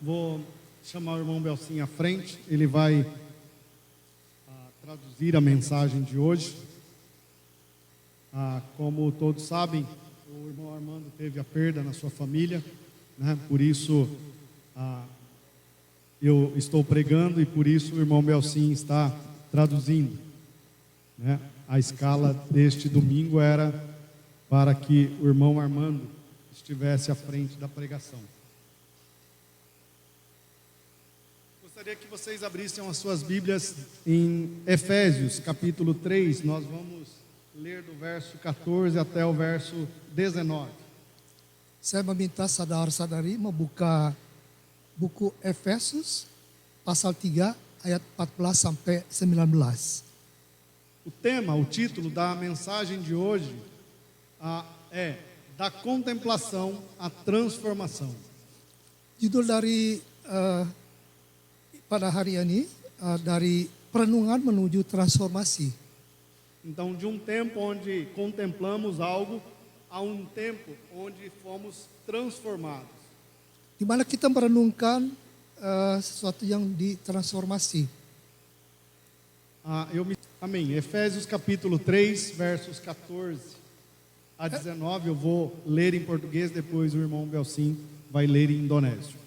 Vou chamar o irmão Belcinho à frente, ele vai traduzir a mensagem de hoje. Como todos sabem, o irmão Armando teve a perda na sua família, né? Por isso eu estou pregando e por isso o irmão Belcinho está traduzindo, né? A escala deste domingo era para que o irmão Armando estivesse à frente da pregação. Gostaria que vocês abrissem as suas Bíblias em Efésios, capítulo 3. Nós vamos ler do verso 14 até o verso 19. Saya meminta saudara-saudari membuka buku Efesus pasal 3 ayat 14 sampai 19. O título da mensagem de hoje é Da Contemplação à Transformação. Judul dari pada hari ini dari perenungan menuju transformasi. Então, de um tempo onde contemplamos algo a um tempo onde fomos transformados. Di mana kita merenungkan sesuatu yang ditransformasi. Amém. Efésios capítulo 3, versos 14 a 19. Eu vou ler em português, depois o irmão Belcinho vai ler em indonésio.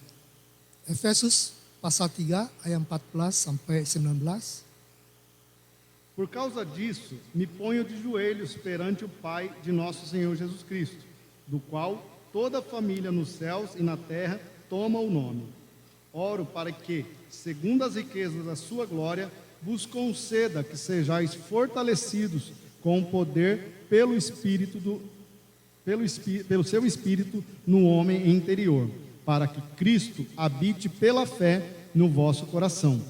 Efesus pasal 3 ayat 14 sampai 19. Por causa disso, me ponho de joelhos perante o Pai de nosso Senhor Jesus Cristo, do qual toda a família nos céus e na terra toma o nome. Oro para que, segundo as riquezas da sua glória, vos conceda que sejais fortalecidos com o poder pelo seu Espírito no homem interior, para que Cristo habite pela fé no vosso coração.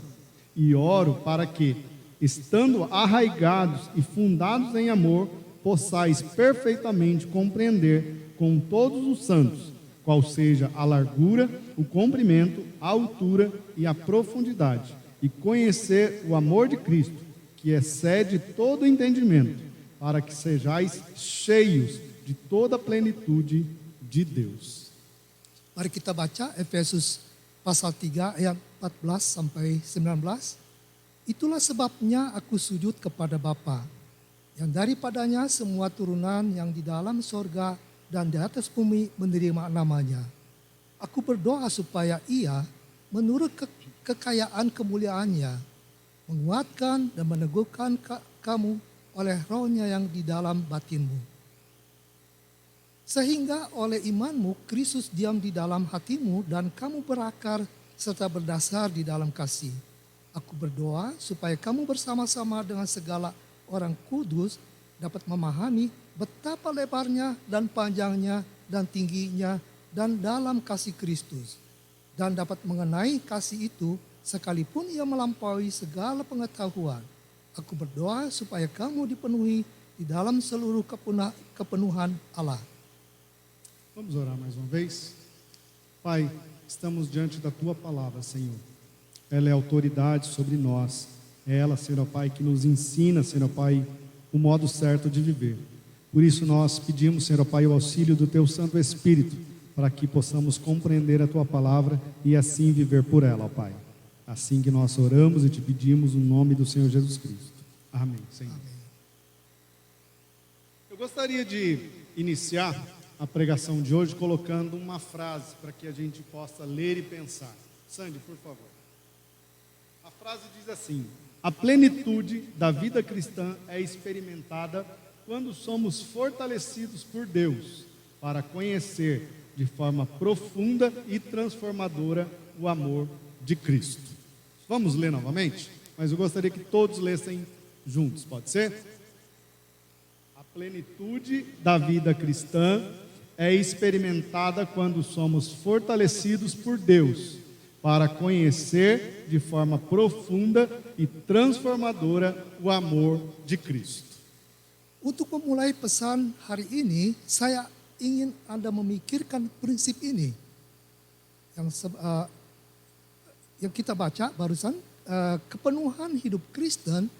E oro para que, estando arraigados e fundados em amor, possais perfeitamente compreender com todos os santos qual seja a largura, o comprimento, a altura e a profundidade, e conhecer o amor de Cristo, que excede todo entendimento, para que sejais cheios de toda a plenitude de Deus. Mari kita baca Efesus pasal 3 ayat 14 sampai 19. Itulah sebabnya aku sujud kepada Bapa, yang daripadanya semua turunan yang di dalam sorga dan di atas bumi menerima namanya. Aku berdoa supaya Ia, menurut kekayaan kemuliaannya, menguatkan dan meneguhkan kamu oleh rohnya yang di dalam batinmu. Sehingga oleh imanmu Kristus diam di dalam hatimu dan kamu berakar serta berdasar di dalam kasih. Aku berdoa supaya kamu bersama-sama dengan segala orang kudus dapat memahami betapa lebarnya dan panjangnya dan tingginya dan dalam kasih Kristus. Dan dapat mengenai kasih itu sekalipun ia melampaui segala pengetahuan. Aku berdoa supaya kamu dipenuhi di dalam seluruh kepenuhan Allah. Vamos orar mais uma vez? Pai, estamos diante da Tua palavra, Senhor. Ela é autoridade sobre nós. É ela, Senhor Pai, que nos ensina, Senhor Pai, o modo certo de viver. Por isso nós pedimos, Senhor Pai, o auxílio do Teu Santo Espírito, para que possamos compreender a Tua palavra e assim viver por ela, ó Pai. Assim que nós oramos e te pedimos no nome do Senhor Jesus Cristo. Amém, Senhor. Amém. Eu gostaria de iniciar a pregação de hoje colocando uma frase para que a gente possa ler e pensar. Sandy, por favor. A frase diz assim: a plenitude da vida cristã é experimentada quando somos fortalecidos por Deus para conhecer de forma profunda e transformadora o amor de Cristo. Vamos ler novamente? Mas eu gostaria que todos lessem juntos, pode ser? A plenitude da vida cristã é experimentada quando somos fortalecidos por Deus para conhecer de forma profunda e transformadora o amor de Cristo. Untuk memulai pesan hari ini, saya ingin Anda memikirkan prinsip ini. Yang kita baca barusan, kepenuhan hidup Kristen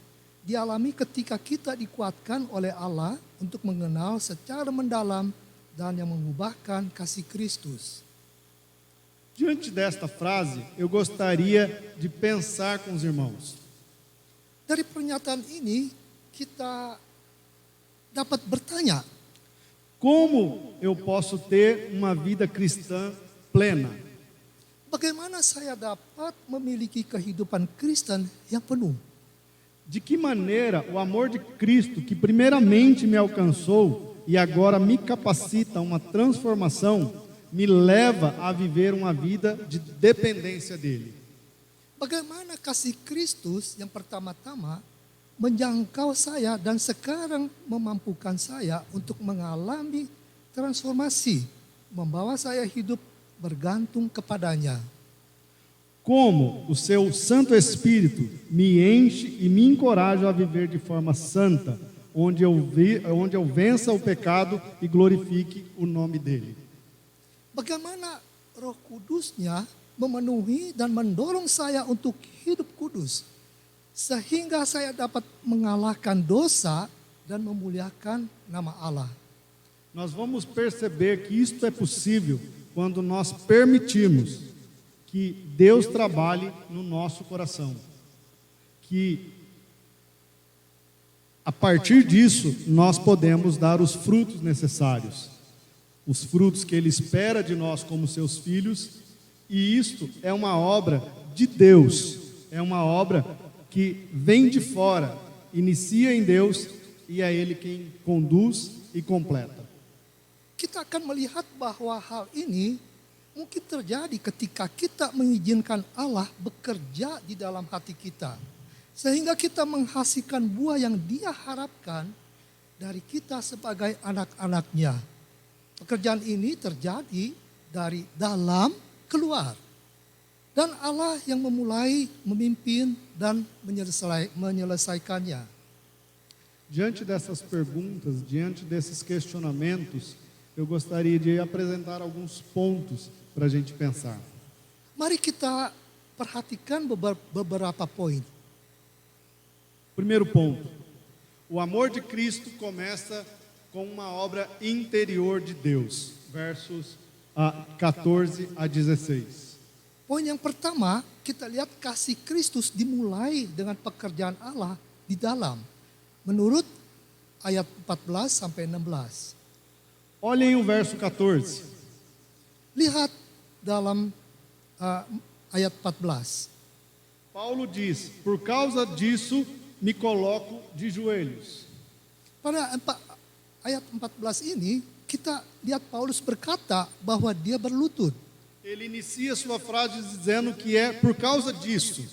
dialami ketika kita dikuatkan oleh Allah untuk mengenal secara mendalam dan yang mengubahkan kasih Kristus. Diante desta frase, eu gostaria de pensar com os irmãos. Dari pernyataan ini kita dapat bertanya, Como eu posso ter uma vida cristã plena? bagaimana saya dapat memiliki kehidupan Kristen yang penuh? De que maneira o amor de Cristo, que primeiramente me alcançou e agora me capacita a uma transformação, me leva a viver uma vida de dependência dele? Bagaimana kasih Kristus yang pertama-tama menjangkau saya dan sekarang memampukan saya untuk mengalami transformasi, membawa saya hidup bergantung kepadanya. Como o seu Santo Espírito me enche e me encoraja a viver de forma santa, onde eu vença o pecado e glorifique o nome dele. Bagaimana Roh Kudusnya memenuhi dan mendorong saya untuk hidup kudus, sehingga saya dapat mengalahkan dosa dan memuliakan nama Allah. Nós vamos perceber que isto é possível quando nós permitirmos que Deus trabalhe no nosso coração. Que a partir disso nós podemos dar os frutos necessários, os frutos que Ele espera de nós como seus filhos, e isto é uma obra de Deus, é uma obra que vem de fora, inicia em Deus e é Ele quem conduz e completa. Kita akan melihat bahwa hal ini mungkin terjadi ketika kita mengizinkan Allah bekerja di dalam hati kita, sehingga kita menghasilkan buah yang Dia harapkan dari kita sebagai anak-anaknya. Pekerjaan ini terjadi dari dalam keluar. Dan Allah yang memulai, memimpin, dan menyelesaikannya. Diante dessas perguntas, diante desses questionamentos, eu gostaria de apresentar alguns pontos para a gente pensar. Mari kita perhatikan beberapa poin. Primeiro ponto, o amor de Cristo começa com uma obra interior de Deus, versos 14 a 16. Poin yang pertama, kita lihat kasih Kristus dimulai dengan pekerjaan Allah di dalam. Menurut ayat 14 sampai 16. Olhem o verso 14. Lihat dalam ayat 14. Paulo diz: por causa disso me coloco de joelhos. Pada ayat 14 ini, kita lihat Paulus berkata bahwa dia berlutut. Ele inicia sua frase dizendo que é por causa disso.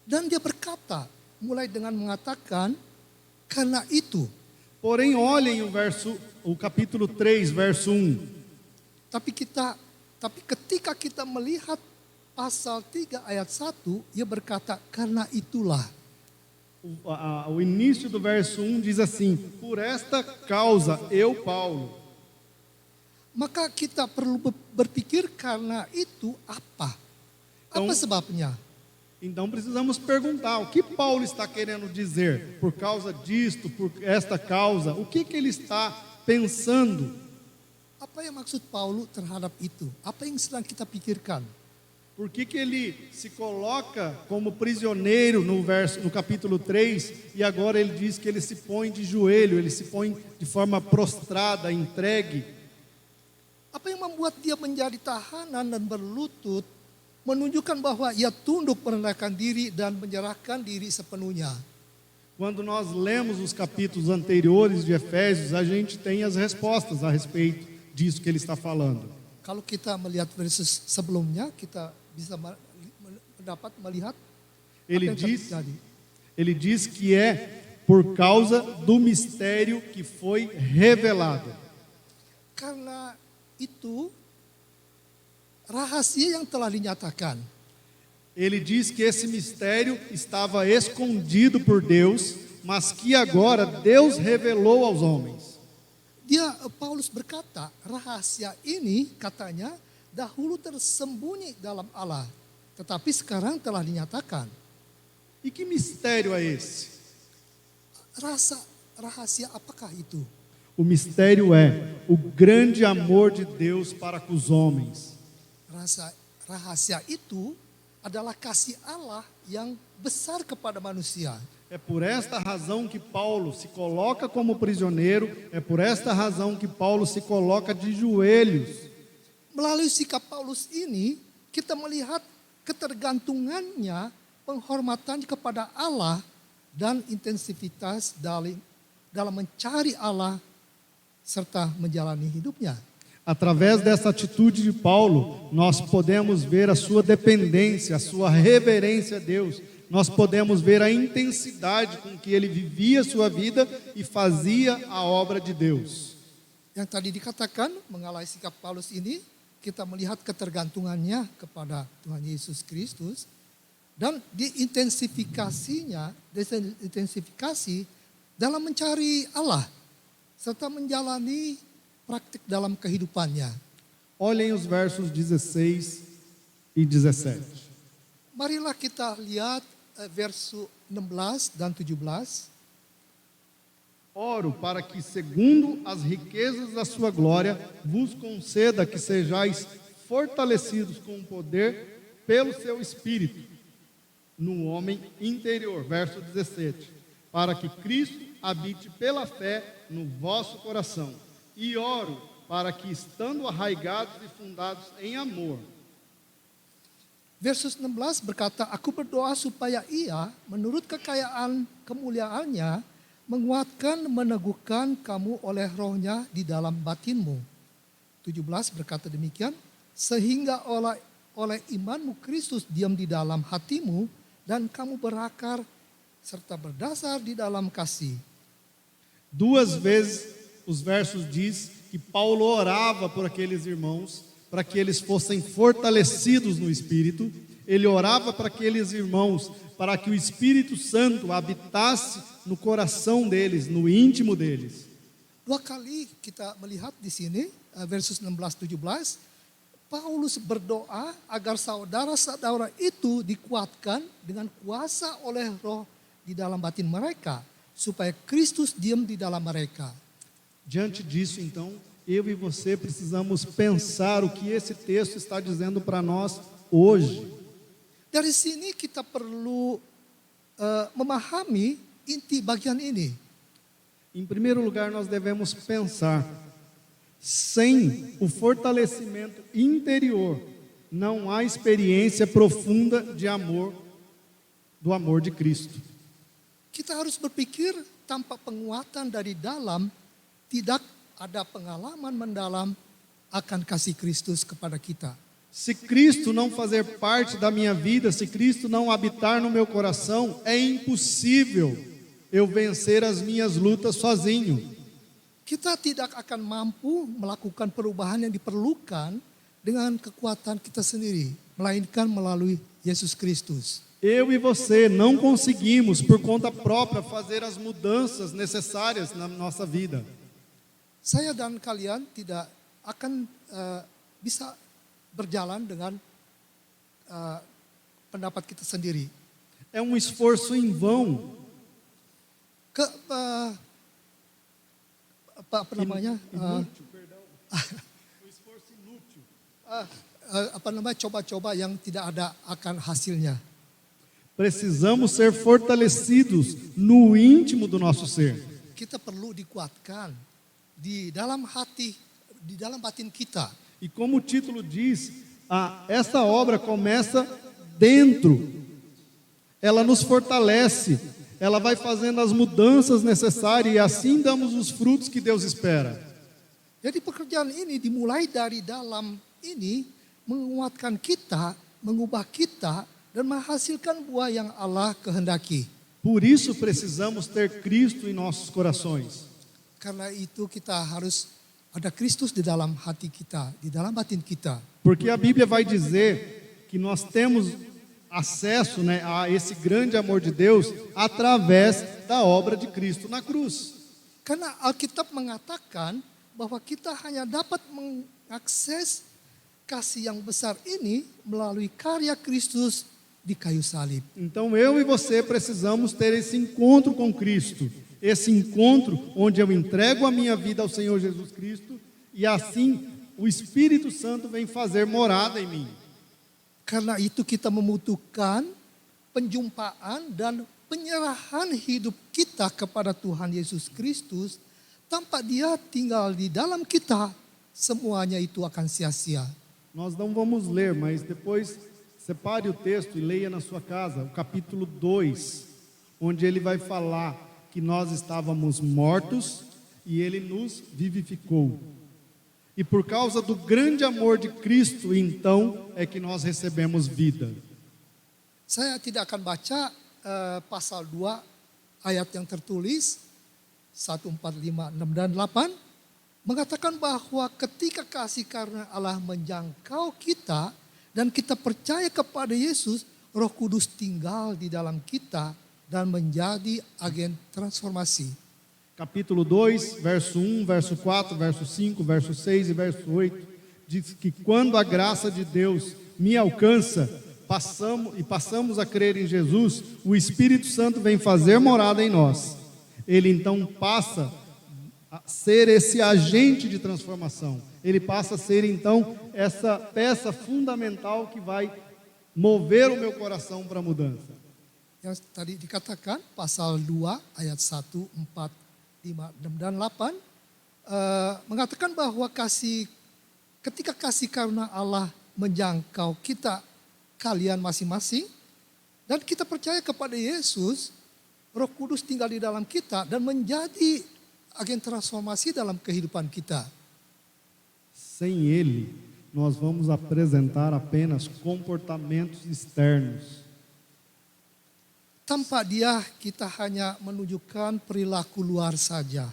Dan dia berkata, mulai dengan mengatakan, karena itu. Porém, olhem o capítulo 3, verso 1. Tapi ketika kita melihat pasal 3 ayat 1, ia berkata, karena itulah. O início do verso 1 diz assim: por esta causa, eu, Paulo. Maka kita perlu berpikir karena itu apa? Apa sebabnya? Então precisamos perguntar, o que Paulo está querendo dizer? Por causa disto, por esta causa, o que ele está pensando? Apa yang maksud Paulus terhadap itu? Apa yang sedang kita pikirkan? Por que ele se coloca como prisioneiro no capítulo 3 e agora ele diz que ele se põe de joelho, ele se põe de forma prostrada, entregue? Apa yang membuat dia menjadi tahanan dan berlutut menunjukkan bahwa ia tunduk merendahkan diri dan menyerahkan diri sepenuhnya. Quando nós lemos os capítulos anteriores de Efésios, a gente tem as respostas a respeito disso que ele está falando. Kalau kita melihat versus sebelumnya, kita bisa melihat ele diz que é por causa do mistério que foi revelado. Karena itu rahasia yang telah dinyatakan. Ele diz que esse mistério estava escondido por Deus, mas que agora Deus revelou aos homens. Paulus berkata, rahasia ini katanya dahulu tersembunyi dalam Allah, tetapi sekarang telah dinyatakan. E que mistério é esse? Rahasia apakah itu? O mistério é o grande amor de Deus para com os homens. rahasia itu adalah kasih Allah yang besar kepada manusia. É por esta razão que Paulo se coloca como prisioneiro, é por esta razão que Paulo se coloca de joelhos. Melalui sikap Paulus ini, kita melihat ketergantungannya, penghormatannya kepada Allah, dan intensitas dalam mencari Allah, serta menjalani hidupnya. Através dessa atitude de Paulo, nós podemos ver a sua dependência, a sua reverência a Deus. Nós podemos ver a intensidade com que ele vivia a sua vida e fazia a obra de Deus. Yang tadi dikatakan mengalami sikap Paulus ini, kita melihat ketergantungannya kepada Tuhan Yesus Kristus dan diintensifikasi dalam mencari Allah serta menjalani praktik dalam kehidupannya. Olhem os versos 16 e 17. Marilah kita lihat verso 16 dan 17. Oro para que, segundo as riquezas da sua glória, vos conceda que sejais fortalecidos com o poder pelo seu Espírito, no homem interior. Verso 17. Para que Cristo habite pela fé no vosso coração. E oro para que, estando arraigados e fundados em amor. Versus 16 berkata, aku berdoa supaya ia menurut kekayaan kemuliaannya menguatkan, meneguhkan kamu oleh rohnya di dalam batinmu. 17 berkata demikian, sehingga oleh imanmu Kristus diam di dalam hatimu dan kamu berakar serta berdasar di dalam kasih. Duas vezes os versos diz que Paulo orava por aqueles irmãos para que eles fossem fortalecidos no Espírito. Ele orava para aqueles irmãos para que o Espírito Santo habitasse no coração deles, no íntimo deles. Dua kali kita melihat di sini, versus 16-17, Paulus berdoa agar saudara-saudara itu dikuatkan dengan kuasa oleh roh di dalam batin mereka, supaya Kristus diam di dalam mereka. Diante disso, então, eu e você precisamos pensar o que esse texto está dizendo para nós hoje. Dari sini kita perlu memahami inti bagian ini. Em primeiro lugar, nós devemos pensar, sem o fortalecimento interior, não há experiência profunda de amor, do amor de Cristo. Kita harus berpikir tanpa penguatan dari dalam, tidak ada pengalaman mendalam akan kasih Kristus kepada kita. Se Cristo não fazer parte da minha vida, se Cristo não habitar no meu coração, é impossível eu vencer as minhas lutas sozinho. Kita tidak akan mampu melakukan perubahan yang diperlukan dengan kekuatan kita sendiri, melainkan melalui Yesus Kristus. Eu e você não conseguimos, por conta própria, fazer as mudanças necessárias na nossa vida. Saya dan kalian tidak akan bisa berjalan dengan pendapat kita sendiri. É um esforço em vão. Apa namanya? Inútil, perdão. Um esforço inútil. Coba-coba yang tidak ada akan hasilnya. Precisamos ser fortalecidos no íntimo do nosso ser. Kita perlu dikuatkan di dalam hati, di dalam batin kita. E como o título diz, essa obra começa dentro. Ela nos fortalece, ela vai fazendo as mudanças necessárias e assim damos os frutos que Deus espera. Jadi pekerjaan ini dimulai dari dalam ini, menguatkan kita, mengubah kita, dan menghasilkan buah yang Allah kehendaki. Por isso precisamos ter Cristo em nossos corações. Karena itu kita harus ada Kristus di dalam hati kita, di dalam batin kita. Porque a Bíblia vai dizer que nós temos acesso, a esse grande amor de Deus através da obra de Cristo na cruz. Karena Alkitab mengatakan bahwa kita hanya dapat mengakses kasih yang besar ini melalui karya Kristus di kayu salib. Então eu e você precisamos ter esse encontro com Cristo. Esse encontro onde eu entrego a minha vida ao Senhor Jesus Cristo e assim o Espírito Santo vem fazer morada em mim. Karena itu kita membutuhkan penjumpaan dan penyerahan hidup kita kepada Tuhan Yesus Kristus. Tanpa Dia tinggal di dalam kita, semuanya itu akan sia-sia. Nós não vamos ler, mas depois separe o texto e leia na sua casa, o capítulo 2, onde ele vai falar que nós estávamos mortos e ele nos vivificou. E por causa do grande amor de Cristo, então, é que nós recebemos vida. Saya tidak akan baca pasal 2 ayat yang tertulis 1, 4, 5, 6, dan 8 mengatakan bahwa ketika kasih karena Allah menjangkau kita dan kita percaya kepada Yesus, Roh Kudus tinggal di dalam kita dan menjadi agen transformasi. Capítulo 2, verso 1, verso 4, verso 5, verso 6 e verso 8, diz que quando a graça de Deus me alcança, passamos a crer em Jesus, o Espírito Santo vem fazer morada em nós. Ele então passa a ser esse agente de transformação. Ele passa a ser então essa peça fundamental que vai mover o meu coração para a mudança. Yang tadi dikatakan pasal 2 ayat 1, 4, 5, 6, dan 8 mengatakan bahwa ketika kasih karunia Allah menjangkau kita, kalian masing-masing, dan kita percaya kepada Yesus, Roh Kudus tinggal di dalam kita dan menjadi agen transformasi dalam kehidupan kita. Sem Ele, nós vamos apresentar apenas comportamentos externos. Tanpa Dia kita hanya menunjukkan perilaku luar saja.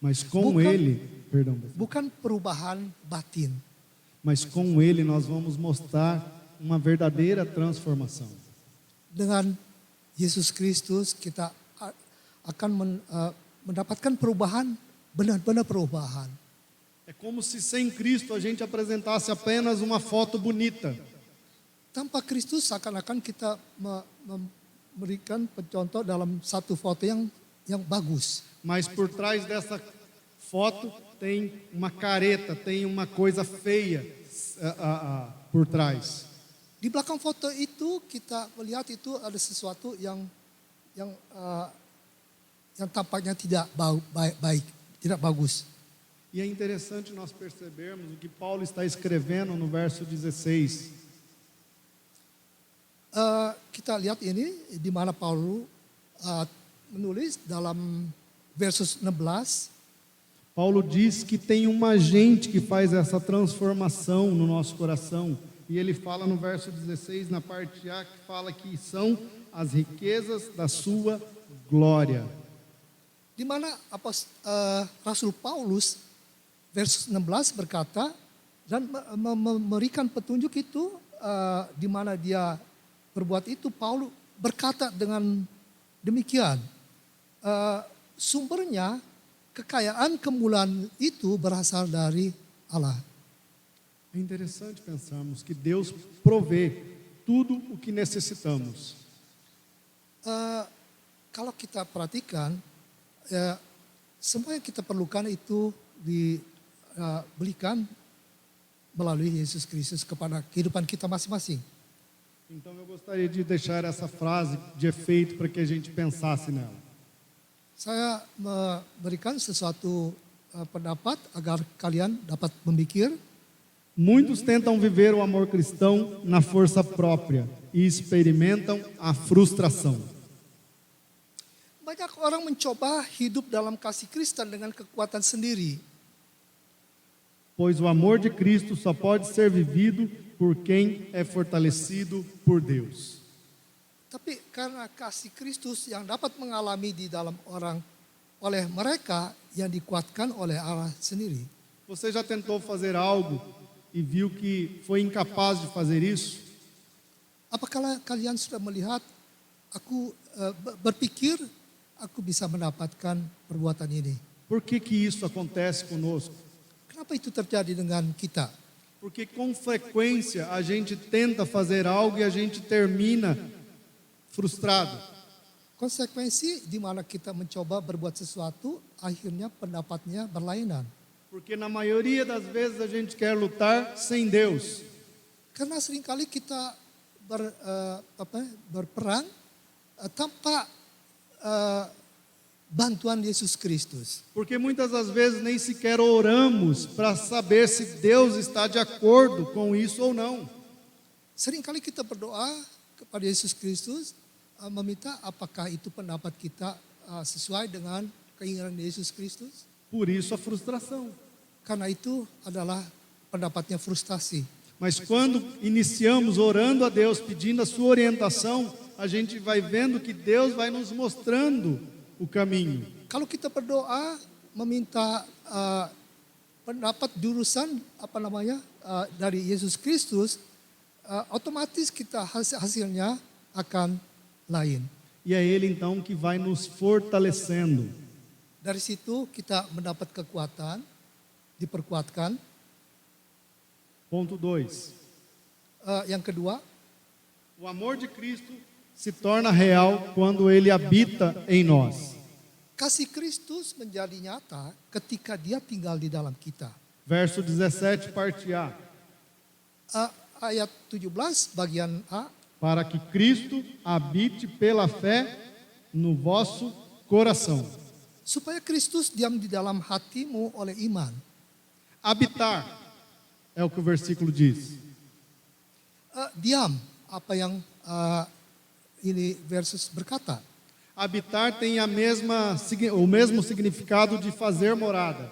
Mas com Ele, Bukan perubahan batin. mas com Ele nós vamos mostrar uma verdadeira transformação. Dengan Yesus Kristus kita akan mendapatkan perubahan, benar-benar perubahan. É como se sem Cristo a gente apresentasse apenas uma foto bonita. Tanpa Kristus seakan-akan kita memberikan pencontoh dalam satu foto yang bagus. Mas por trás dessa foto tem uma careta, tem uma coisa feia por trás. Di belakang foto itu kita melihat itu ada sesuatu yang tampaknya tidak baik, tidak bagus. E é interessante nós percebermos o que Paulo está escrevendo no verso 16. Kita lihat ini di mana Paulus menulis dalam versus 16. Paulo diz que tem um agente que faz essa transformação no nosso coração. E ele fala no verso 16, na parte A, que fala que são as riquezas da sua glória. Di mana Rasul Paulus versus 16 berkata dan memberikan petunjuk itu di mana dia berbuat itu. Paulus berkata dengan demikian, sumbernya kekayaan kemuliaan itu berasal dari Allah. É interessante pensarmos que Deus provê tudo o que necessitamos. Kalau kita perhatikan, semua yang kita perlukan itu diberikan melalui Yesus Kristus kepada kehidupan kita masing-masing. Então eu gostaria de deixar essa frase de efeito para que a gente pensasse nela. Saya memberikan sesuatu pendapat agar kalian dapat memikir. Muitos tentam viver o amor cristão na força própria e experimentam a frustração. Banyak orang mencoba hidup dalam kasih Kristen dengan kekuatan sendiri. Pois o amor de Cristo só pode ser vivido por quem é fortalecido por Deus. Tapi karena kasih Kristus yang dapat mengalami di dalam orang oleh mereka yang dikuatkan oleh Allah sendiri. Você já tentou fazer algo e viu que foi incapaz de fazer isso? Apakah kalian sudah melihat aku berpikir aku bisa mendapatkan perbuatan ini? Por que isso acontece conosco? Kenapa itu terjadi dengan kita? Porque com frequência a gente tenta fazer algo e a gente termina frustrado. Konsekuensi di mana kita mencoba berbuat sesuatu, akhirnya pendapatnya berlainan. Porque na maioria das vezes a gente quer lutar sem Deus. Karena seringkali kita berperang tanpa bantuan Yesus Kristus. Porque muitas das vezes nem sequer oramos para saber se Deus está de acordo com isso ou não. Seringkali kita berdoa kepada Yesus Kristus meminta apakah itu pendapat kita sesuai dengan keinginan Yesus Kristus. Por isso a frustração. Karena itu adalah pendapatnya frustasi. Mas quando iniciamos orando a Deus, pedindo a sua orientação, a gente vai vendo que Deus vai nos mostrando o caminho. Kalau kita berdoa meminta pendapat jurusan dari Yesus Kristus, otomatis kita hasilnya akan lain. E é Ele então que vai nos fortalecendo. Dari situ kita mendapat kekuatan, diperkuatkan. Ponto 2. Yang kedua, o amor de Cristo se torna real quando Ele habita em nós. Kasih Kristus menjadi nyata ketika Dia tinggal di dalam kita. Verso 17, parte A. Ayat 17, bagian A. Para que Cristo habite pela fé no vosso coração. Supaya Kristus diam di dalam hatimu oleh iman. Habitar é o que o versículo diz. Diam, apa yang ini versus berkata. Habitar tem o mesmo significado de fazer morada.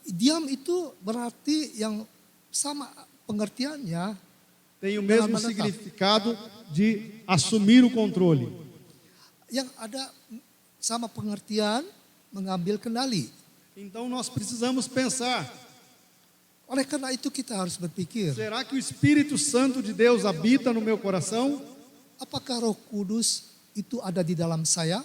Diam itu berarti yang sama pengertiannya. Tem o mesmo significado de assumir o controle. Yang ada sama pengertian mengambil kendali. Então nós precisamos pensar. Oleh karena itu kita harus berpikir. Será que o Espírito Santo de Deus habita no meu coração? Apakah Roh Kudus itu ada di dalam saya?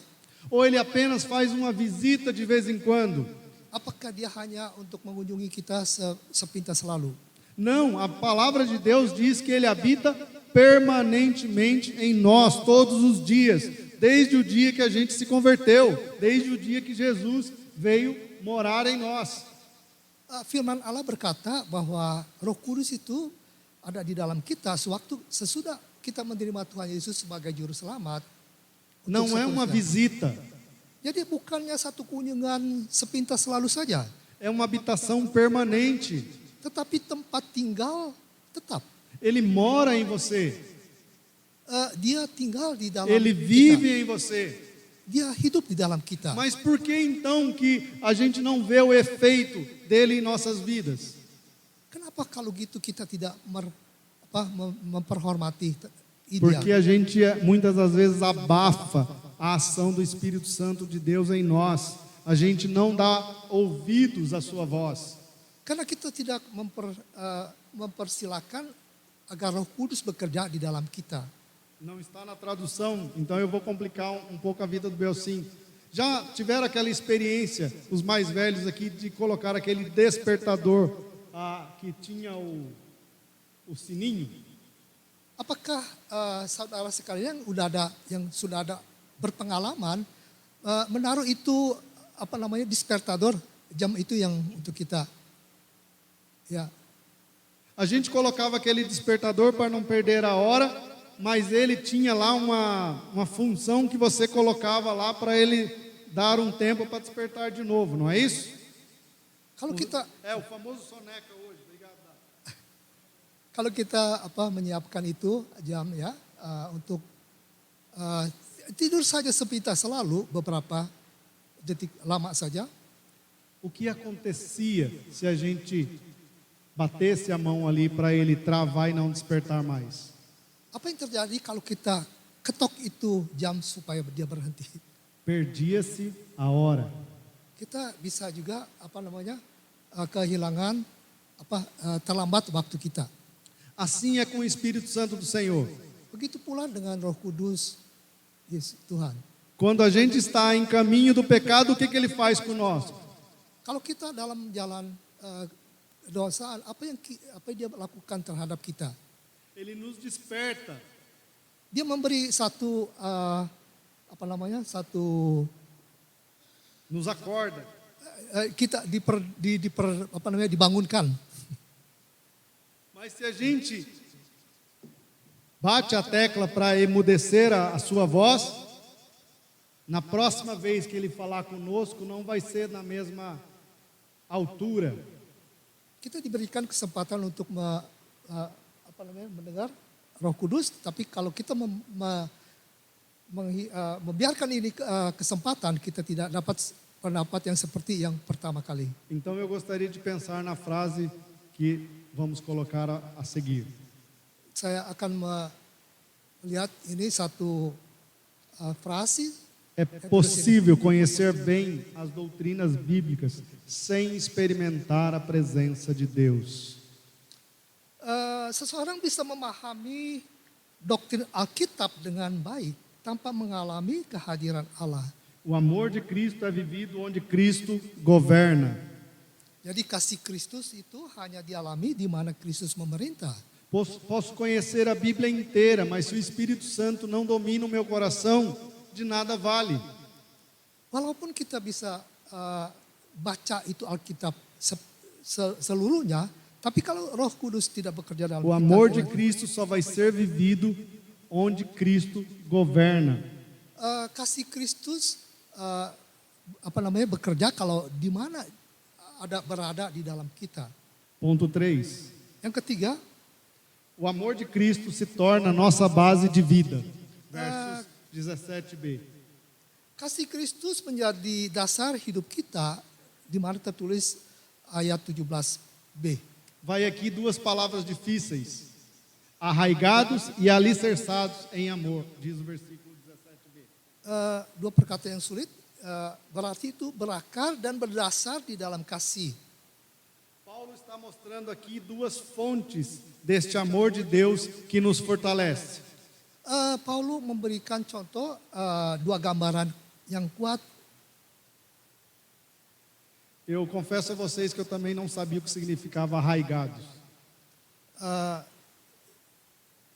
Ou ele apenas faz uma visita de vez em quando? Apakah dia hanya untuk mengunjungi kita sepintas lalu? Não, a palavra de Deus diz que Ele habita permanentemente em nós, todos os dias, desde o dia que a gente se converteu, desde o dia que Jesus veio morar em nós. Firman Allah berkata bahwa Roh Kudus itu ada di dalam kita sesudah kita menerima Tuhan Yesus sebagai juru selamat. Não é uma visita. Jadi bukannya satu kunjungan sepintas lalu saja. É uma habitação permanente. Tetapi tempat tinggal tetap. Ele mora em você. Dia tinggal di dalam Ele vive em você. Dia hidup di dalam kita. Mas por que então que a gente não vê o efeito dele em nossas vidas? Kenapa kalau gitu kita tidak memperhormati dia? Porque a gente muitas das vezes abafa a ação do Espírito Santo de Deus em nós. A gente não dá ouvidos à sua voz. Karena kita tidak mempersilahkan agar Roh Kudus bekerja di dalam kita. Não está na tradução, então eu vou complicar um pouco a vida do Belsim. Já tiveram aquela experiência, os mais velhos aqui, de colocar aquele despertador que tinha o sininho? Apakah saudara sekalian yang sudah ada berpengalaman menaruh itu despertador, jam itu yang untuk kita. Ya. A gente colocava aquele despertador para não perder a hora, mas ele tinha lá uma função que você colocava lá para ele dar um tempo para despertar de novo, não é isso? Kalau kita o famoso soneca hoje. Obrigado. Kalau kita menyiapkan itu jam ya untuk tidur saja sepintas selalu beberapa detik lama saja. O que acontecia se a gente batesse a mão ali para ele travar e não despertar mais? Apa yang terjadi kalau kita ketok itu jam supaya dia berhenti? Perdia-se a hora. Kita bisa juga kehilangan terlambat waktu kita. Assim é com o Espírito Santo do Senhor. Begitu pula dengan Roh Kudus Tuhan. Quando a gente está em caminho do pecado, o que ele faz conosco? Kalau kita dalam jalan dosa, apa yang dia lakukan terhadap kita? Ele nos desperta. Dia memberi satu nos acorda. kita dibangunkan. Mas se a gente bate a tecla para emudecer a sua voz, na próxima vez que ele falar conosco, não vai ser na mesma altura. Kita diberikan kesempatan untuk mendengar Roh Kudus, tapi kalau kita membiarkan ini kesempatan, kita tidak dapat pendapat yang seperti yang pertama kali. Então eu gostaria de pensar na frase que vamos colocar a seguir. Saya akan melihat ini satu frase. É possível conhecer bem as doutrinas bíblicas sem experimentar a presença de Deus. Seseorang bisa memahami doktrin Alkitab dengan baik tanpa mengalami kehadiran Allah. O amor de Cristo é vivido onde Cristo governa. Jadi kasih Kristus itu hanya dialami di mana Kristus memerintah. Posso conhecer a Bíblia inteira, mas se o Espírito Santo não domina o meu coração, de nada vale. Walaupun kita bisa baca itu Alkitab seluruhnya, tapi kalau Roh Kudus tidak bekerja dalam O amor de Cristo só vai ser vivido onde Cristo governa. Kasih Kristus bekerja kalau di mana berada di dalam kita. Ponto 3. Yang ketiga, o amor de Cristo se torna nossa base de vida. Versos 17b. Kasih Kristus menjadi dasar hidup kita, di mana tertulis ayat 17b. Vai aqui duas palavras difíceis. Arraigados e alicerçados em amor, diz o versículo 17b. Dua perkataan yang sulit, berarti itu berakar dan berdasar di dalam kasih. Paulo está mostrando aqui duas fontes deste amor de Deus que nos fortalece. Paulo memberikan contoh dua gambaran yang kuat. Eu confesso a vocês que eu também não sabia o que significava arraigados.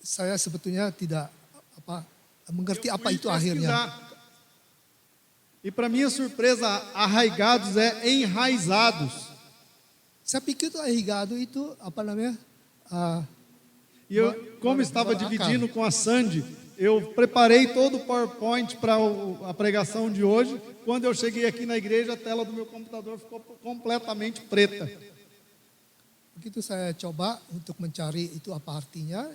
Saya sebetulnya tidak mengerti apa itu pesquisar. akhirnya. E para minha surpresa, arraigados é enraizados. Saya pikir itu arraigado itu E eu, como estava dividindo com a Sandy, eu preparei todo o PowerPoint para a pregação de hoje. Quando eu cheguei aqui na igreja, a tela do meu computador ficou completamente preta. Begitu saya coba untuk mencari itu apa artinya,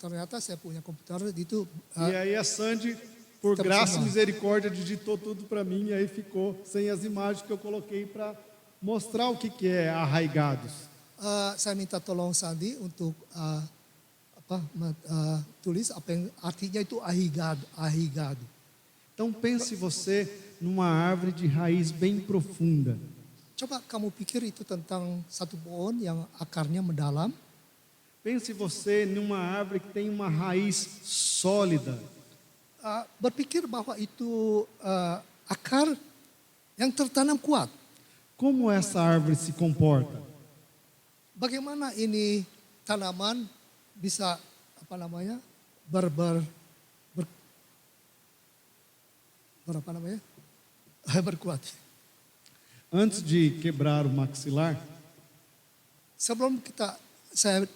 ternyata saya punya komputer itu. E aí a Sandy, por graça e misericórdia, digitou tudo para mim e aí ficou sem as imagens que eu coloquei para mostrar o que é arraigados. Saya minta tolong Sandy untuk tulis apa yang artinya itu arraigado. Então pense você numa árvore de raiz bem profunda. Coba kamu pikir itu tentang satu pohon yang akarnya mendalam. Pense você numa árvore que tem uma raiz sólida. Berpikir bahwa itu akar yang tertanam kuat. Como essa árvore se comporta? Bagaimana ini tanaman bisa berkuat. Antes de quebrar o maxilar, Sebelum saya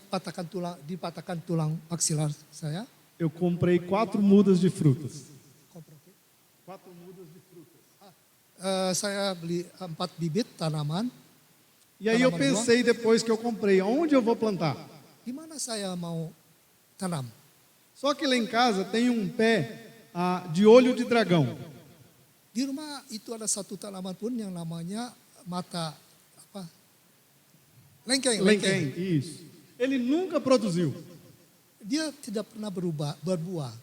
dipatahkan tulang maksilar saya, eu comprei 4 mudas de frutas. 4 mudas de frutas. Saya beli 4 bibit tanaman. E aí eu pensei depois que eu comprei, onde eu vou plantar? Di mana saya mau tanam? Só que lá em casa tem um pé de olho de dragão. Di rumah itu ada satu tanaman pun yang namanya mata lengkeng. Isso. Ele nunca produziu. Dia tidak pernah berbuah.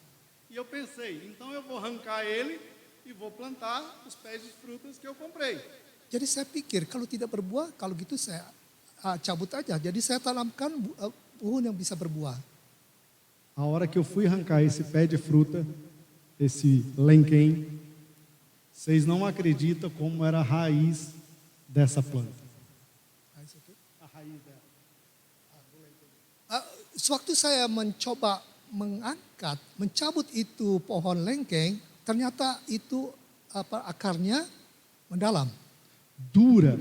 E eu pensei, então eu vou arrancar ele e vou plantar os pés de frutas que eu comprei. Jadi saya pikir kalau tidak berbuah, kalau gitu saya cabut aja. Jadi saya tanamkan pohon yang bisa berbuah. A hora que eu fui arrancar esse pé de fruta, esse lenquém, vocês não acreditam como era a raiz dessa planta. A raiz dela. Sewaktu saya mencoba mencabut itu pohon lengkeng, ternyata itu akarnya mendalam. dura,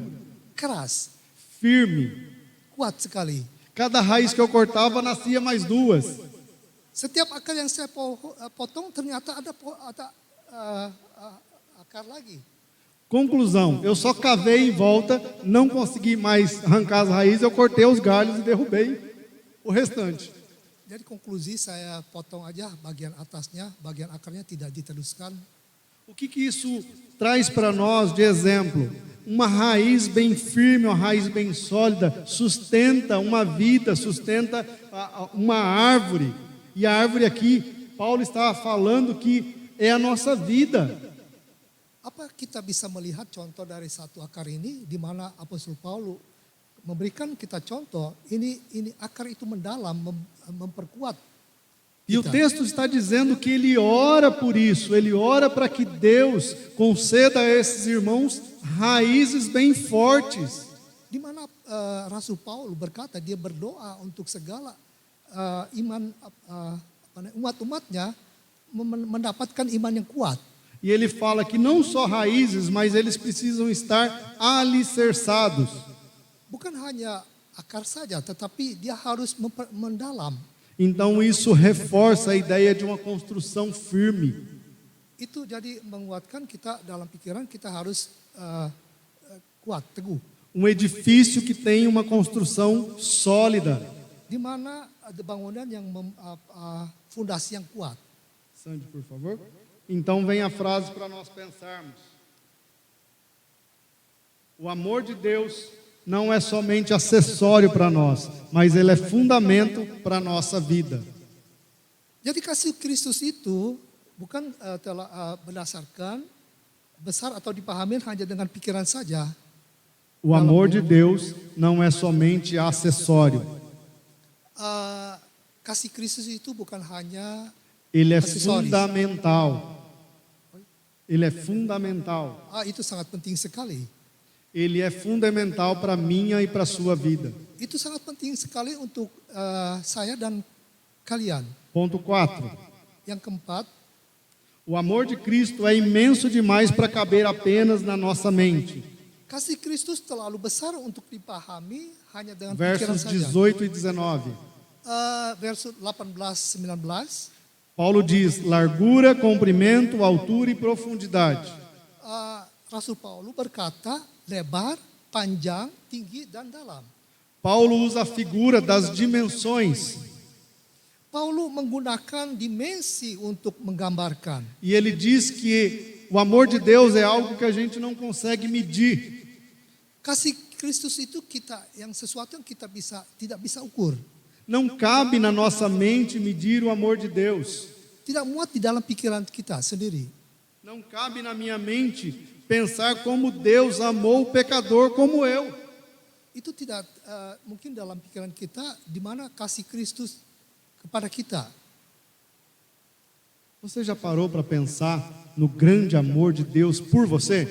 keras, firme. kuat sekali. Cada raiz que eu cortava nascia mais duas. Setiap akar yang saya potong ternyata ada akar lagi. Conclusão, eu só cavei em volta, não consegui mais arrancar as raízes, eu cortei os galhos e derrubei o restante. Jadi konklusi saya potong aja bagian atasnya, bagian akarnya tidak diteruskan. O que isso traz para nós de exemplo? Uma raiz bem firme, uma raiz bem sólida, sustenta uma vida, sustenta uma árvore. E a árvore aqui, Paulo estava falando que é a nossa vida. Apa kita bisa melihat contoh dari satu akar ini, di mana Apostol Paulus memberikan kita contoh, ini akar itu mendalam, memperkuat. E o texto está dizendo que ele ora por isso, ele ora para que Deus conceda a esses irmãos raízes bem fortes. Di mana Rasul Paulus berkata dia berdoa untuk segala umat-umatnya mendapatkan iman yang kuat. E ele fala que não só raízes, mas eles precisam estar alicerçados. Bukan hanya akar saja, tetapi dia harus mendalam. Então isso reforça a ideia de uma construção firme. Itu jadi menguatkan kita dalam pikiran kita harus kuat, teguh. Um edifício que tem uma construção sólida. Di mana ada bangunan yang fundasi yang kuat. Sandy, por favor. Então vem a frase para nós pensarmos. O amor de Deus não é somente acessório para nós, mas ele é fundamento para a nossa vida. Jadi kasih Kristus itu bukan berdasarkan besar atau dipahami hanya dengan pikiran saja. O amor de Deus não é somente acessório. Kasih Kristus itu bukan hanya ele é acessórios. fundamental. Ele é fundamental. Itu sangat penting sekali. Ele é fundamental para a minha e para a sua vida. Itu sangat penting sekali untuk saya dan kalian. Ponto 4. Yang keempat, o amor de Cristo é imenso demais para caber apenas na nossa mente. Kasih Kristus terlalu besar untuk dipahami hanya dengan pikiran Versos saja. 18 e 19. Versus 18, 19. Paulo diz: largura, comprimento, altura e profundidade. Rasul Paulus berkata lebar, panjang, tinggi dan dalam. Paulo usa a figura das dimensões. Paulus menggunakan dimensi untuk menggambarkan. E ele diz que o amor de Deus é algo que a gente não consegue medir. Kasih Kristus itu sesuatu yang kita tidak bisa ukur. Não cabe na nossa mente medir o amor de Deus. Tidak muat di dalam pikiran kita sendiri. Não cabe na minha mente pensar como Deus amou o pecador como eu. Itu tidak mungkin dalam pikiran kita di mana kasih Kristus kepada kita. Você já parou para pensar no grande amor de Deus por você?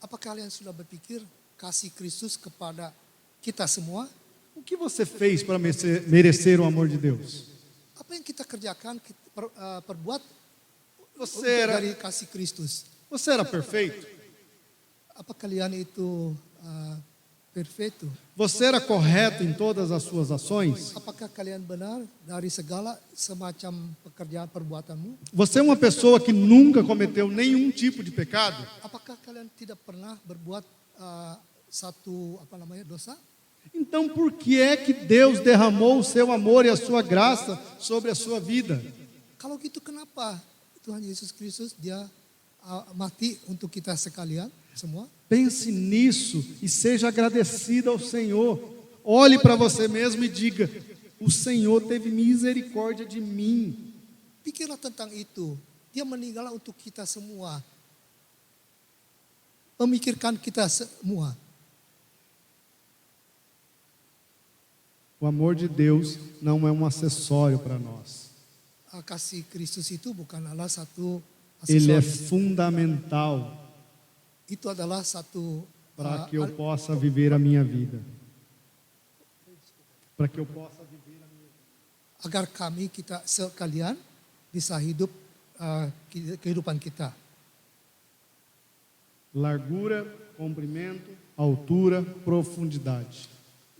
Apakah kalian sudah berpikir kasih Kristus kepada kita semua? O que você fez para merecer o amor de Deus? Apa yang kita kerjakan, perbuat dari kasih Kristus? Você era perfeito? Apa kalian itu perfeito? Você era correto em todas as suas ações? Apakah kalian benar dari segala semacam pekerjaan perbuatanmu? Você é uma pessoa que nunca cometeu nenhum tipo de pecado? Apakah kalian tidak pernah berbuat dosa? Então por que é que Deus derramou o seu amor e a sua graça sobre a sua vida? Kalau gitu kenapa Tuhan Yesus Kristus dia mati untuk kita sekalian semua? Pense nisso e seja agradecido ao Senhor. Olhe para você mesmo e diga: o Senhor teve misericórdia de mim. Pikirlah tentang itu. Dia meninggal untuk kita semua. Memikirkan kita semua. O amor de Deus não é um acessório para nós. Kasih Kristus itu bukanlah satu Ele é aksesoris. fundamental Itu adalah satu para que eu possa viver a minha vida. Para que eu possa viver a minha vida. Agar kita sekalian bisa hidup kehidupan kita. Largura, comprimento, altura, profundidade.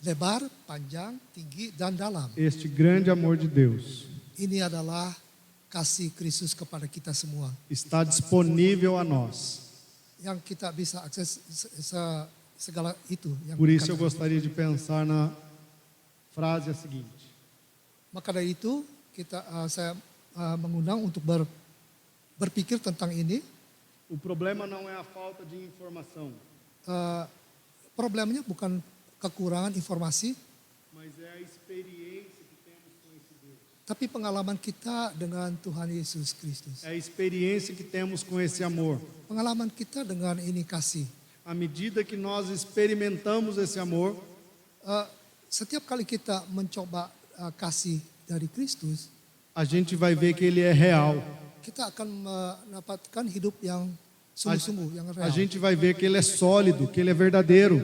Lebar, panjang, tinggi, dan dalam. Este grande amor de Deus Ini adalah kasih Kristus kepada kita semua. está disponível a nós. Yang kita bisa akses segala itu. Yang Por isso eu dikatakan. gostaria de pensar na frase a seguinte: Maka dari itu saya mengundang untuk berpikir tentang ini. o problema não é a falta de informação, Problemnya bukan kekurangan informasi, mas é a experiência que temos com esse Deus. tapi pengalaman kita dengan Tuhan Yesus Kristus. É a experiência que temos com esse amor. Pengalaman kita dengan ini kasih. À medida que nós experimentamos esse amor, Setiap kali kita mencoba kasih dari Kristus, a gente vai ver que ele é real. kita akan mendapatkan hidup yang sungguh-sungguh, yang A real. gente vai ver que ele é sólido, que ele é verdadeiro.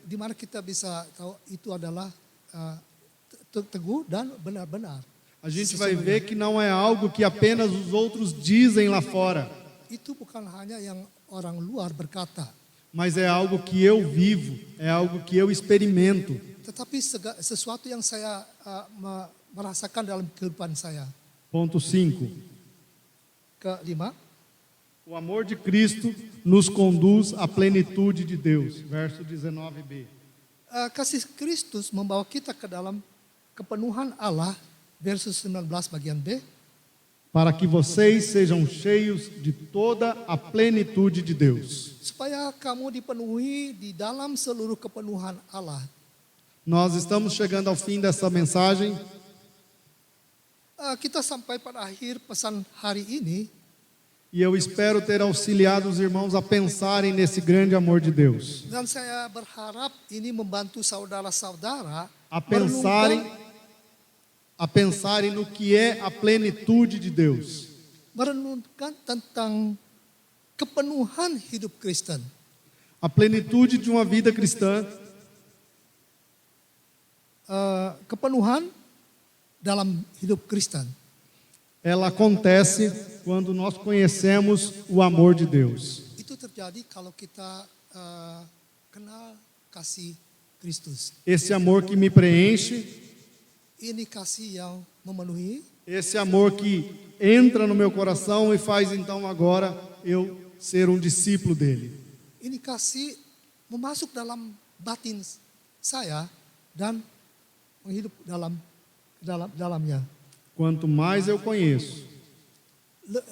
Di mana kita bisa tahu itu adalah teguh dan benar-benar. A gente vai ver que não é algo que apenas os outros dizem lá fora, Itu bukan hanya yang orang luar berkata, mas é algo que eu vivo, é algo que eu experimento. tetapi sesuatu yang saya merasakan dalam kehidupan saya. Ponto 5. Kelima, O amor de Cristo nos conduz à plenitude de Deus. Verso 19b. kasih Kristus membawa kita ke dalam kepenuhan Allah, versus 19 bagian B, Para que vocês sejam cheios de toda a plenitude de Deus. supaya kamu dipenuhi di dalam seluruh kepenuhan Allah. Nós estamos chegando ao fim dessa mensagem. Kita sampai pada akhir pesan hari ini, E eu espero ter auxiliado os irmãos a pensarem nesse grande amor de Deus. dan saya berharap ini membantu saudara-saudara A pensarem no que é a plenitude de Deus. merenungkan tentang kepenuhan hidup Kristen. A plenitude de uma vida cristã Kepenuhan dalam hidup Kristen. ela acontece quando nós conhecemos o amor de Deus. Itu terjadi kalau kita kenal kasih Kristus. Esse amor que me preenche, Ini kasih yang memenuhi, esse amor que entra no meu coração e faz então agora eu ser um discípulo dele. ini kasih memasuk dalam batin saya dan menghidup dalamnya. Quanto mais eu conheço,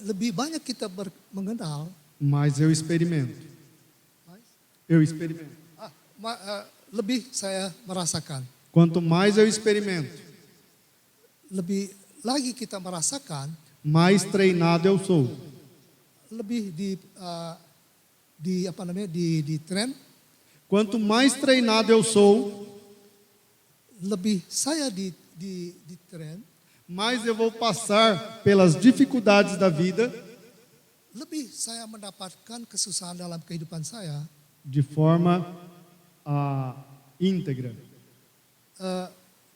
Lebih banyak kita mengenal, mais eu experimento. Eu experimento. lebih saya merasakan. Quanto mais eu experimento, Lebih lagi kita merasakan, mais treinado eu sou. lebih di tren, Quanto mais treinado eu sou, lebih saya di tren, mais eu vou passar pelas dificuldades da vida lebih saya mendapatkan kesusahan dalam kehidupan saya de forma íntegra.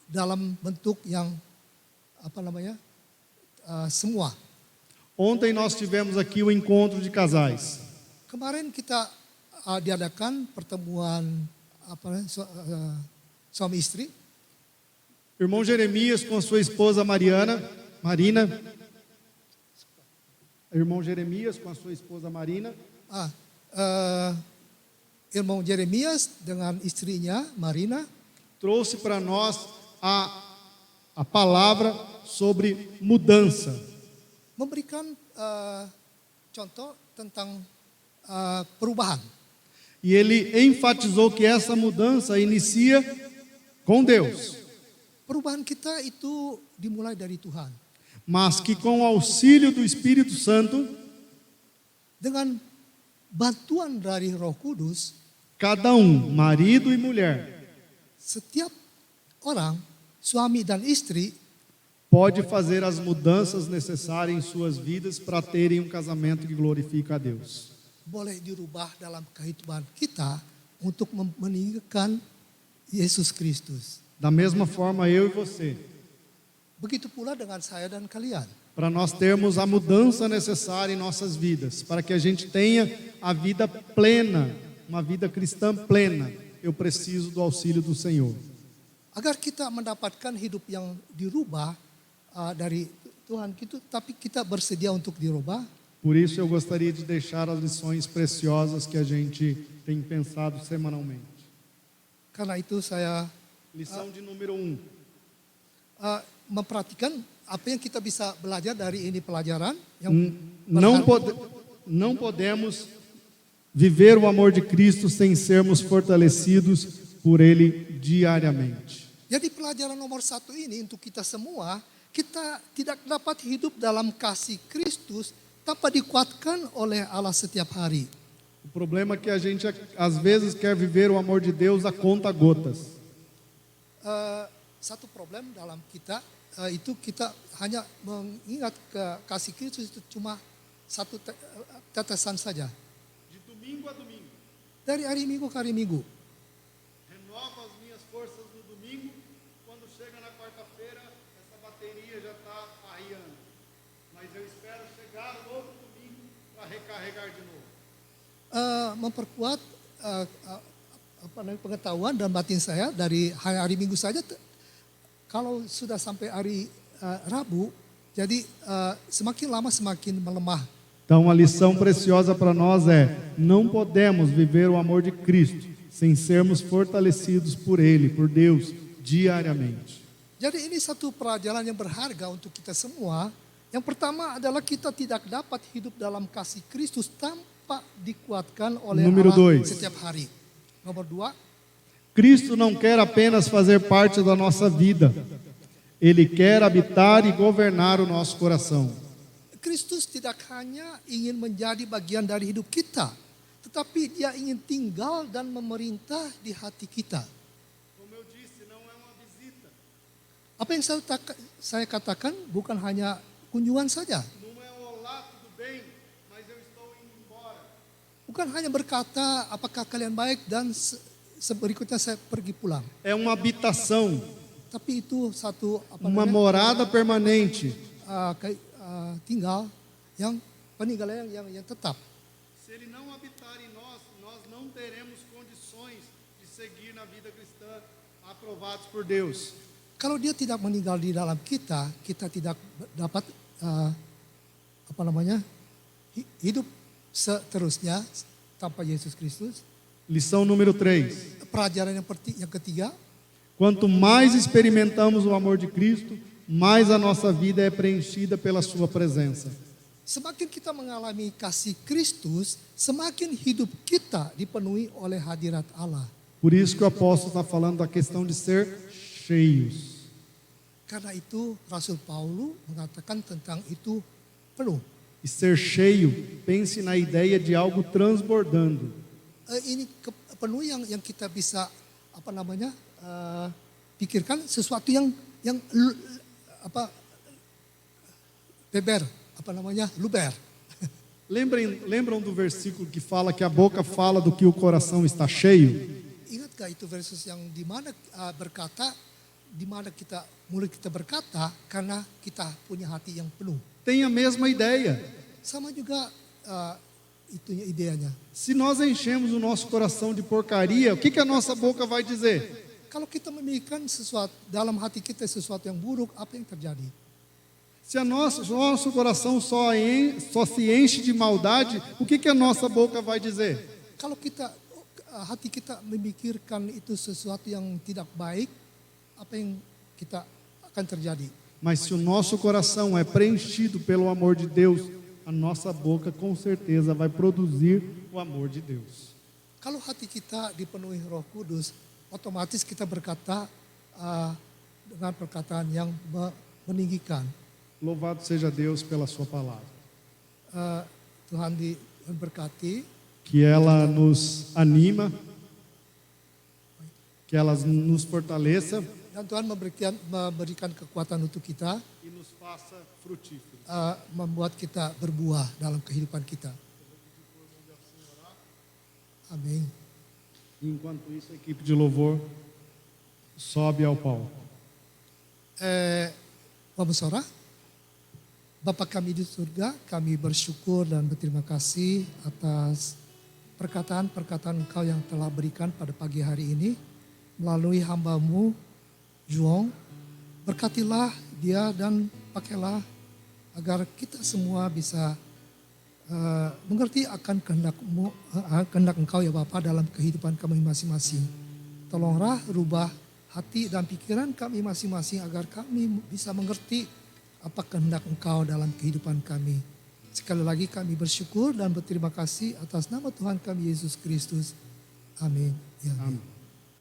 dalam bentuk yang semua. Ontem nós tivemos aqui o encontro de casais. Kemarin kita diadakan pertemuan suami istri. Irmão Jeremias com a sua esposa Marina. Irmão Jeremias com a sua esposa Marina. Irmão Jeremias dengan istrinya Marina trouxe para nós a palavra sobre mudança. memberikan contoh tentang perubahan. E ele enfatizou que essa mudança inicia com Deus, Perubahan kita itu dimulai dari Tuhan. mas que com o auxílio do Espírito Santo, Dengan bantuan dari Roh Kudus, cada um, marido e mulher, setiap orang, suami dan istri, pode fazer as mudanças necessárias em suas vidas para terem um casamento que glorifica a Deus. boleh dirubah dalam kehidupan kita untuk meninggikan Yesus Kristus. Da mesma forma, eu e você, Begitu pula dengan saya dan kalian. para nós termos a mudança necessária em nossas vidas, para que a gente tenha a vida plena uma vida cristã plena, eu preciso do auxílio do Senhor. Agar kita mendapatkan hidup yang dirubah dari Tuhan gitu, tapi kita bersedia untuk dirubah. Por isso eu gostaria de deixar as lições preciosas que a gente tem pensado semanalmente. Karena itu saya Lição de número 1. memperhatikan apa yang kita bisa belajar dari ini pelajaran yang Não podemos viver o amor de Cristo sem sermos fortalecidos por Ele diariamente. Jadi pelajaran nomor 1 ini untuk kita semua, kita tidak dapat hidup dalam kasih Kristus tanpa dikuatkan oleh Allah setiap hari. O problema é que a gente às vezes quer viver o amor de Deus a conta gotas. Satu problem dalam kita itu kita hanya mengingat kasih Kristus itu cuma satu tetesan saja. De domingo a domingo. Dari hari Minggu ke hari Minggu. Renovo as minhas forças no domingo, quando chega na quarta-feira, essa bateria já está arriando. Mas eu espero chegar no outro domingo para recarregar de novo. Memperkuat pengetahuan dan batin saya dari hari Minggu saja. Kalau sudah sampai hari Rabu, jadi semakin lama semakin melemah. Então, a lição preciosa para nós é: não podemos viver o amor de Cristo sem sermos fortalecidos por Ele, por Deus, diariamente. Jadi ini satu pelajaran yang berharga untuk kita semua. Yang pertama adalah kita tidak dapat hidup dalam kasih Kristus tanpa dikuatkan oleh Número Allah 2. setiap hari. Nomor 2, Cristo não quer apenas fazer parte da nossa vida, Ele quer habitar e governar o nosso coração. Kristus tidak hanya ingin menjadi bagian dari hidup kita, tetapi Dia ingin tinggal dan memerintah di hati kita. Como eu disse, não é uma visita. Apa yang saya katakan bukan hanya kunjungan saja. Não é olá, tudo bem, mas eu estou indo embora. Bukan hanya berkata apakah kalian baik dan berikutnya saya pergi pulang. É uma habitação, Tapi itu satu uma morada permanente. tinggal yang peninggalan yang tetap. Se Ele não habitar em nós, nós não teremos condições de seguir na vida cristã aprovados por Deus. Kalau Dia tidak meninggal di dalam kita, kita tidak dapat hidup seterusnya tanpa Yesus Kristus. Lição número 3. Pelajaran yang ketiga, Quanto mais experimentamos o amor de Cristo, mais a nossa vida é preenchida pela Sua presença. semakin kita mengalami kasih Kristus, semakin hidup kita dipenuhi oleh hadirat Allah. Por isso que o apóstolo está falando da questão de ser cheios. Karena itu Rasul Paulus mengatakan tentang itu penuh. E ser cheio, pense na ideia de algo transbordando. Ini penuh yang kita bisa pikirkan sesuatu yang luber. Lembram do versículo que fala que a boca fala do que o coração está cheio? Ingatkah itu versus yang di mana berkata, di mana mulut kita berkata karena kita punya hati yang penuh. Tem a mesma ideia. Sama juga itunya ideanya. Se nós enchemos o nosso coração de porcaria, o que a nossa boca vai dizer? Kalau kita memikirkan sesuatu dalam hati kita sesuatu yang buruk, apa yang terjadi? Se nosso coração só se enche de maldade, o que a nossa boca vai dizer? Kalau hati kita memikirkan itu sesuatu yang tidak baik, apa yang kita akan terjadi? Mas se o nosso coração é preenchido pelo amor de Deus, a nossa boca com certeza vai produzir o amor de Deus. Kalau hati kita dipenuhi Roh Kudus, otomatis kita berkata dengan perkataan yang meninggikan. Louvado seja Deus pela sua palavra. Tuhan diberkati. Que ela nos anima, que ela nos fortaleça Dan Tuhan memberikan kekuatan untuk kita, e nos faça frutíferos. membuat kita berbuah dalam kehidupan kita. Amém. Enquanto isso, a equipe de louvor sobe ao palco. Vamos orar. Bapa kami di surga, kami bersyukur dan berterima kasih atas perkataan-perkataan Engkau yang telah berikan pada pagi hari ini melalui hamba-Mu Juong. Berkatilah dia dan pakailah agar kita semua bisa mengerti akan kehendak Engkau ya Bapa dalam kehidupan kami masing-masing. Tolonglah rubah hati dan pikiran kami masing-masing agar kami bisa mengerti apa kehendak Engkau dalam kehidupan kami. Sekali lagi kami bersyukur dan berterima kasih atas nama Tuhan kami Yesus Kristus. Amin. Ya. Amin.